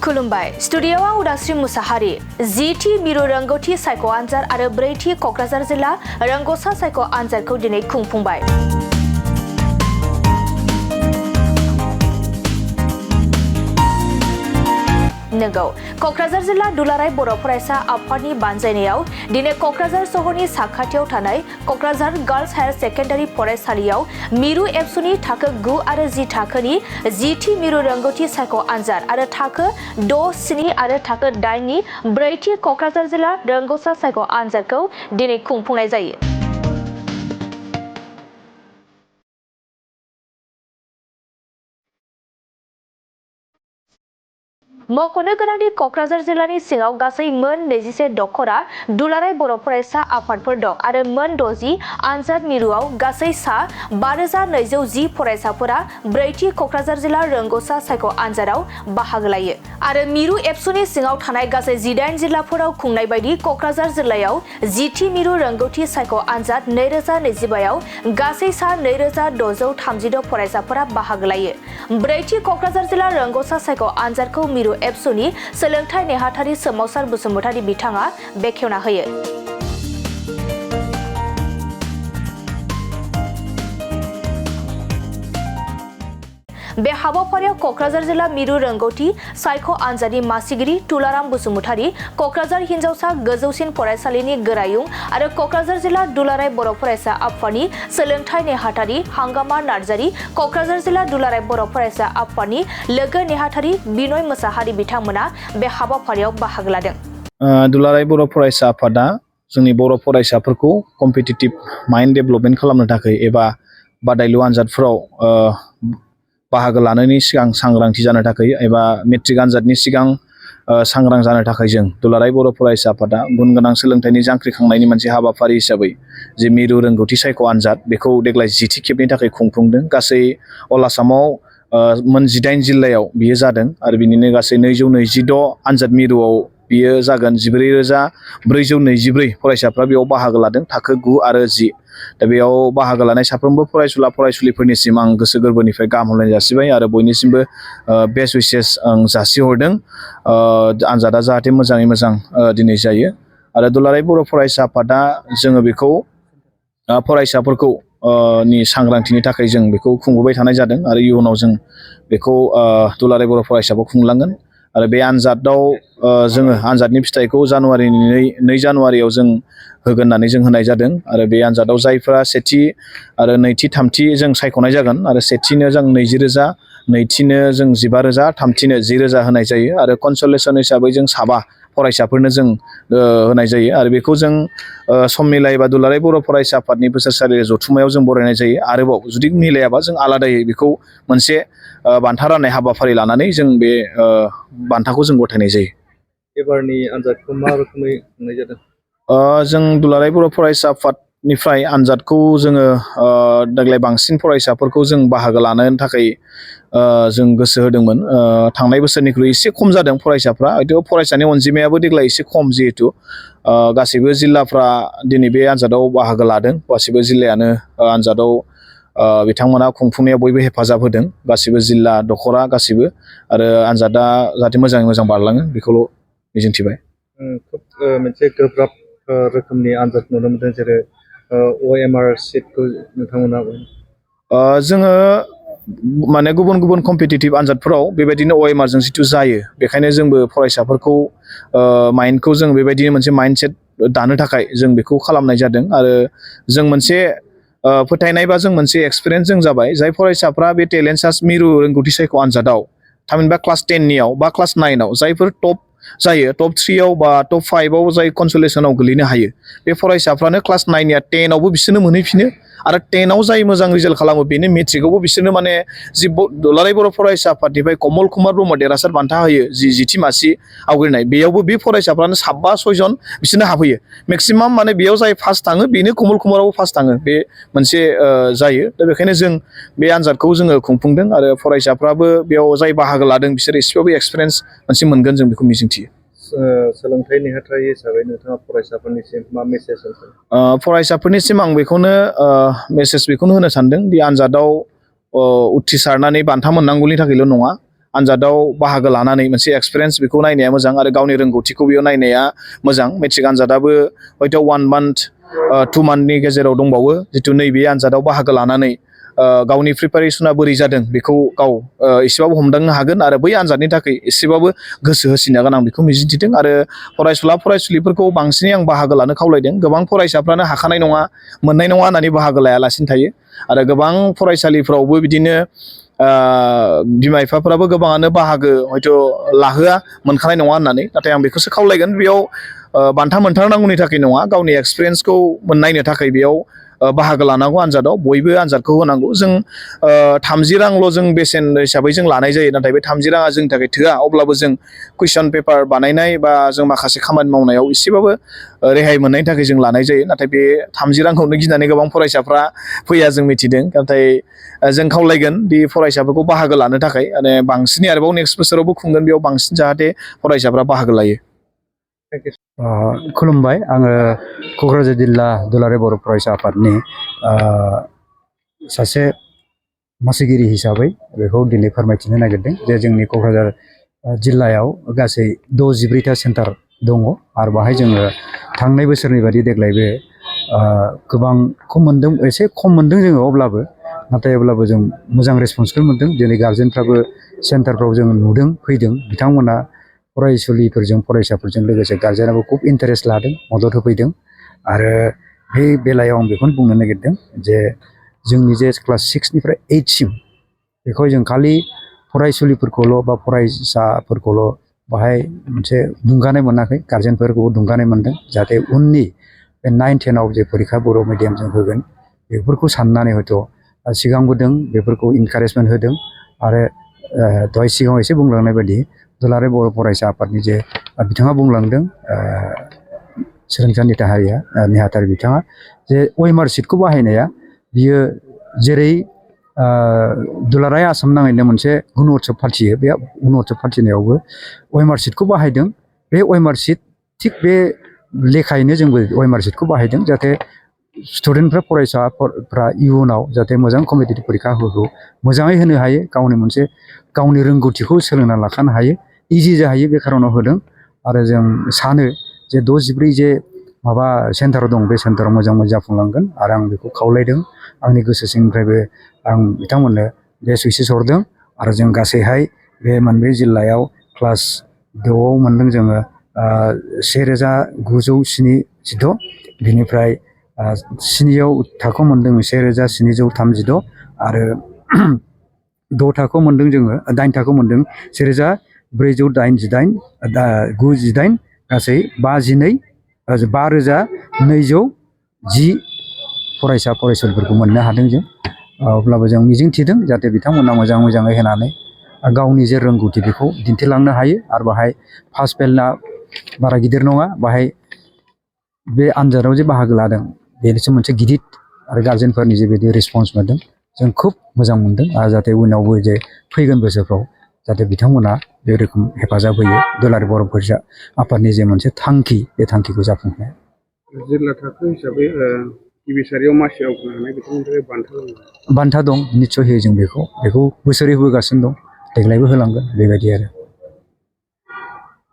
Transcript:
खुलुमबाय स्टुडियोआव उदास्रि मुसाहारि जीथि मिरु रोंगौथि सायख' आनजाद आरो ब्रैथि क'क्राझार जिल्ला रोंग'सा सायख' आनजादखौ दिनै खुंफुंबाय। नंगौ क'क्राझार जिल्ला दुलाराय बर' फरायसा आफादनि बानजायनायाव दिनै क'क्राझार सहरनि साखाथियाव थानाय क'क्राझार गार्लस हायार सेकेन्डारि फरायसालियाव मिरु एबसुनि थाखो 9 आरो 10 थाखोनि जीथि मिरु रोंगौथि सायख' आनजाद आरो थाखो 6, 7 आरो थाखो 8 नि ब्रैथि क'क्राझार जिल्ला रोंग'सा सायख' आनजादखौ दिनै खुंफुंनाय जायो। मख'नो गोनांदि क'क्राझार जिल्लानि सिङाव गासै मोन 21 दखरा दुलाराय बर' फरायसा आफादफोर दं आरो मोन 60 आनजाद मिरुआव गासै सा 5210 फरायसाफोरा ब्रैथि क'क्राझार जिल्ला रोंग'सा सायख' आनजादाव बाहागो लायो आरो मिरु एबसुनि सिङाव थानाय गासै 18 जिल्लाफोराव खुंनाय बायदि क'क्राझार जिल्लायाव जीथि मिरु रोंगौथि सायख' आनजाद 2025 आव गासै सा 2632 फरायसाफोरा बाहागो लायो। ब्रैथि क'क्राझार जिल्ला रोंग'सा सायख' आनजादखौ मिरु एबसुनि सोलोंथाइ नेहाथारि सोमावसार बसुमतारी बिथाङा बेखेवना होयो। बे हाबाफारियाव क'क्राझार जिल्ला मिरु रोंगौथि सायख' आनजादनि मासिगिरि तुलाराम बसुमतारी, क'क्राझार हिनजावसा गोजौसिन फरायसालिनि गोरायुं आरो क'क्राझार जिल्ला दुलाराय बर' फरायसा आफादनि सोलोंथाइ नेहाथारि हांगामा नार्जारी, क'क्राझार जिल्ला दुलाराय बर' फरायसा आफादनि लोगो नेहाथारि बिनय मोसाहारि बिथांमोना बे हाबाफारियाव बाहागो लादों। दुलाराय बर' फरायसा आफादा जोंनि बर' फरायसाफोरखौ कम्पिटिटिभ माइन्ड डेभेलपमेन्ट खालामनो थाखाय एबा बादायलु आनजादफोराव बाहागो लानायनि सिगां सांग्रांथि जानो थाखाय एबा मेट्रिक आनजादनि सिगां सांग्रां जानो थाखाय जों दुलाराय बर' फरायसा आफादा गुन गोनां सोलोंथाइनि जांख्रिखांनायनि मोनसे हाबाफारि हिसाबै जे मिरु रोंगौथि सायख' आनजाद बेखौ देग्लाय 10थि खेबनि थाखाय खुंफुंदों। गासै अल आसामाव मोन 18 जिल्लायाव बियो जादों आरो बिनिनो गासै 226 आनजाद मिरुआव बियो जागोन। 14,424 फरायसाफ्रा बेयाव बाहागो लादों थाखो 9 आरो 10। दा बेयाव बाहागो लानाय साफ्रोमबो फरायसुला फरायसुलिफोरनिसिम आं गोसो गोरबोनिफ्राय गाहाम हामलायनाय जासिबाय आरो बयनिसिमबो बेस्ट उइसेस आं जासिहरदों। आनजादा जाहाथे मोजाङै मोजां दिनै जायो आरो दुलाराय बर' फरायसा आफादा जोङो बेखौ फरायसाफोरखौ नि सांग्रांथिनि थाखाय जों बेखौ खुंबोबाय थानाय जादों आरो इयुनाव जों बेखौ दुलाराय बर' फरायसाखौ खुंलांगोन आरो बे आनजादाव जोङो आनजादनि फिथाइखौ जानुवारिनि 2 जानुवारियाव जों होगोन होननानै जों होनाय जादों आरो बे आनजादाव जायफ्रा सेथि आरो नैथि थामथि जों सायख'नाय जागोन आरो सेथिनो जों 20,000, नैथिनो जों 15,000, थामथिनो 10,000 होनाय जायो आरो कनसलेसन हिसाबै जों 7 फरायसाफोरनो जों होनाय जायो आरो बेखौ जों सम मिलायोबा दुलाराय बर' फरायसा आफादनि बोसोरसालि जथुमायाव जों बरायनाय जायो। आरोबाव जुदि मिलायाबा जों आलादायै बेखौ मोनसे बान्था राननाय हाबाफारि लानानै जों बे बान्थाखौ जों गथायनाय जायो। एबारनि आनजादखौ मा रोखोमै खुंनाय जादों? जों दुलाराय बर' फरायसा आफादनिफ्राय आनजादखौ जोङो देग्लाय बांसिन फरायसाफोरखौ जों बाहागो लानो थाखाय जों गोसो होदोंमोन। थांनाय बोसोरनिख्रुइ एसे खम जादों फरायसाफ्रा, हयथ' फरायसानि अनजिमायाबो देग्लाय एसे खम जिहेथु गासैबो जिल्लाफ्रा दिनै बे आनजादाव बाहागो लादों। गासैबो जिल्लायानो आनजादाव बिथांमोना खुंफुंनायाव बयबो हेफाजाब होदों, गासैबो जिल्ला दखरा गासैबो आरो आनजादा जाहाथे मोजाङै मोजां बारलाङो बेखौल' मिजिंथिबाय। खोब मोनसे गोब्राब रोखोमनि आनजाद नुनो मोनदों जेरै OMR सिटखौ नोंथांमोना जोङो माने गुबुन गुबुन कम्पिटिटिभ आनजादफोराव बेबायदिनो OMR जों जिथु जायो बेखायनो जोंबो फरायसाफोरखौ माइन्डखौ जों बेबायदिनो मोनसे माइन्डसेट दानो थाखाय जों बेखौ खालामनाय जादों आरो जों मोनसे फोथायनाय बा जों मोनसे एक्सपिरियेन्स जों जाबाय जाय फरायसाफ्रा बे टेलेन्ट सार्च मिरु रोंगौथि सायख' आनजादाव थामहिनबा क्लास 10नियाव बा क्लास 9आव जायफोर टप जायो, टप 3आव बा टप 5आव जाय कनसलेसनाव गोलैनो हायो बे फरायसाफ्रानो क्लास 9निया 10आवबो बिसोरनो मोनहैफिनो आरो 10आव जाय मोजां रिजाल्ट खालामो बेनो मेट्रिकआवबो बिसोरनो माने जि दुलाराय बर' फरायसा आफादनिफ्राय कमल कुमार ब्रह्म देरहासार बान्था होयो जि 10थि मासि आवग्रिनाय बेयावबो बे फरायसाफ्रानो 5-6 जन बिसोरनो हाबहैयो। मेक्सिमाम माने बेयाव जाय फार्स्ट थाङो बेनो कमल कुमारावबो फार्स्ट थाङो, बे मोनसे जायो। दा बेखायनो जों बे आनजादखौ जोङो खुंफुंदों आरो फरायसाफ्राबो बेयाव जाय बाहागो लादों बिसोर एसेबाबो एक्सपिरियेन्स मोनसे मोनगोन जों बेखौ मिजिंथियो। सोलोंथाइ नेहाथारि हिसाबै नोंथाङा फरायसाफोरनिसिम मा मेसेज होनो? फरायसाफोरनिसिम आं बेखौनो मेसेज बेखौनो होनो सानदों दि आनजादाव उथ्रिसारनानै बान्था मोननांगौनि थाखायल' नङा, आनजादाव बाहागो लानानै मोनसे एक्सपिरियेन्स बेखौ नायनाया मोजां आरो गावनि रोंगौथिखौ बेयाव नायनाया मोजां। मेट्रिक आनजादाबो हयथ' 1 मान्थ 2 मान्थनि गेजेराव दंबावो जितु नैबे आनजादाव बाहागो लानानै गावनि प्रिपारेसना बोरै जादों बेखौ गाव एसेबाबो हमदांनो हागोन आरो बै आनजादनि थाखाय एसेबाबो गोसो होसिननो हागोन आं बेखौ मिजिंथिदों। आरो फरायसुलिफोरखौ बांसिनै आं बाहागो लानो खावलायदों। गोबां फरायसाफ्रानो हाखानाय नङा मोननाय नङा होननानै बाहागो लायालासिनो थायो आरो गोबां फरायसालिफ्रावबो बिदिनो बिमा बिफाफोराबो गोबाङानो बाहागो हयथ' लाहोआ मोनखानाय नङा होननानै। नाथाय आं बेखौसो खावलायगोन बेयाव बान्था मोनथारनांगौनि थाखाय नङा गावनि एक्सपिरियेन्सखौ नायनो थाखाय बेयाव बाहागो लानांगौ। आनजादाव बयबो आनजादखौ होनांगौ। जों 30 रांल' जों बेसेन हिसाबै जों लानाय जायो नाथाय बे 30 राङा जोंनि थाखाय थोआ। अब्लाबो जों कुइसन पेपार बानायनाय बा जों माखासे खामानि मावनायाव एसेबाबो रेहाय मोननायनि थाखाय जों लानाय जायो। नाथाय बे 30 रांखौनो गिनानै गोबां फरायसाफ्रा फैया जों मिथिदों। नाथाय जों खावलायगोन बे फरायसाफोरखौ बाहागो लानो थाखाय माने बांसिनै आरोबाव नेक्स्ट बोसोरावबो खुंगोन बेयाव बांसिन जाहाथे फरायसाफ्रा बाहागो लायो। खुलुमबाय। आङो क'क्राझार जिल्ला दुलाराय बर' फरायसा आफादनि सासे मासिगिरि हिसाबै बेखौ दिनै फोरमायथिनो नागिरदों जे जोंनि क'क्राझार जिल्लायाव गासै 64टा सेन्टार दङ आरो बाहाय जोङो थांनाय बोसोरनि बादि देग्लायबो गोबांखौ मोनदों, एसे खम मोनदों जोङो नाथाय अब्लाबो जों मोजां रेसपन्सखौ मोनदों। दिनै गार्जेनफ्राबो सेन्टारफ्राव जों नुदों फैदों, बिथांमोना फरायसुलिफोरजों फरायसाफोरजों लोगोसे गार्जेनाबो खुब इन्टारेस्ट लादों, मदद होफैदों। आरो बे बेलायाव आं बेखौनो बुंनो नागिरदों जे जोंनि जे क्लास 6निफ्राय 8सिम बेखौ जों खालि फरायसुलिफोरखौल' बा फरायसाफोरखौल' बाहाय मोनसे दुंगानाय मोनाखै, गार्जेनफोरखौबो दुंगानाय मोनदों जाहाथे उननि बे 9, 10आव जे फरिखा बर' मिडियामजों होगोन बेफोरखौ साननानै हयथ' सिगांबोदों, बेफोरखौ इनकारेजमेन्ट होदों। आरो दहाय सिगाङाव एसे बुंलांनाय बायदि दुलाराय बर' फरायसा आफादनि जे बिथाङा बुंलांदों सोलोंसा नेहाथारि बिथाङा जे OMR सिटखौ बाहायनाया बियो जेरै दुलाराय आसाम नाङैनो मोनसे गुन उत्सब फालियो, बे गुन उत्सब फालिनायावबो OMR सिटखौ बाहायदों। बे OMR सिट थिग बे लेखायैनो जोंबो OMR सिटखौ बाहायदों जाहाथे स्टुडेन्टफ्रा फरायसाफ्रा इयुनाव जाहाथे मोजां कम्पिटिटिभ परिखाफोरखौ मोजाङै होनो हायो, गावनि रोंगौथिखौ सोलोंना लाखानो हायो, इजि जाहैयो बे खार'नाव होदों। आरो जों सानो जे 64 जे माबा सेन्टार दं बे सेन्टाराव मोजाङै जाफुंलांगोन आरो आं बेखौ खावलायदों। आंनि गोसो सिंनिफ्रायबो आं बिथांमोननो बे सुइसेस हरदों। आरो जों गासैहाय बे मोनब्रै जिल्लायाव क्लास 10आव मोनदों जोङो 1976, बिनिफ्राय 7आव थाखोआव मोनदों 1736 आरो 6 थाखोआव मोनदों जोङो 8 थाखोआव मोनदों 1498, गासै 5210 फरायसा फरायसुलिफोरखौ मोननो हादों जों। अब्लाबो जों मिजिंथिदों जाहाथे बिथांमोना मोजाङै होनानै गावनि जे रोंगौथि बेखौ दिन्थिलांनो हायो। आरो बाहाय पास फेलआ बारा गिदिर नङा, बाहाय बे आनजादाव जे बाहागो लादों बेनिसो मोनसे गिदिर आरो गार्जेनफोरनि जे बिदि रेसपन्स मोनदों जों खुब मोजां मोनदों। आरो जाहाथे उनावबो जे फैगोन बोसोरफ्राव जाहाथे बिथांमोना बे रोखोम हेफाजाब होयो दुलाराय बर' फरायसा आफादनि जे मोनसे थांखि बे थांखिखौ जाफुंहोनो। जिल्ला थाखो हिसाबै गिबि सारियाव मासियाव बुंनानै बिथांमोननिफ्राय बान्था दं। बान्था दं, निस्सय होयो जों बेखौ बोसोरै होबोगासिनो दं, देग्लायबो होलांगोन बेबायदि आरो।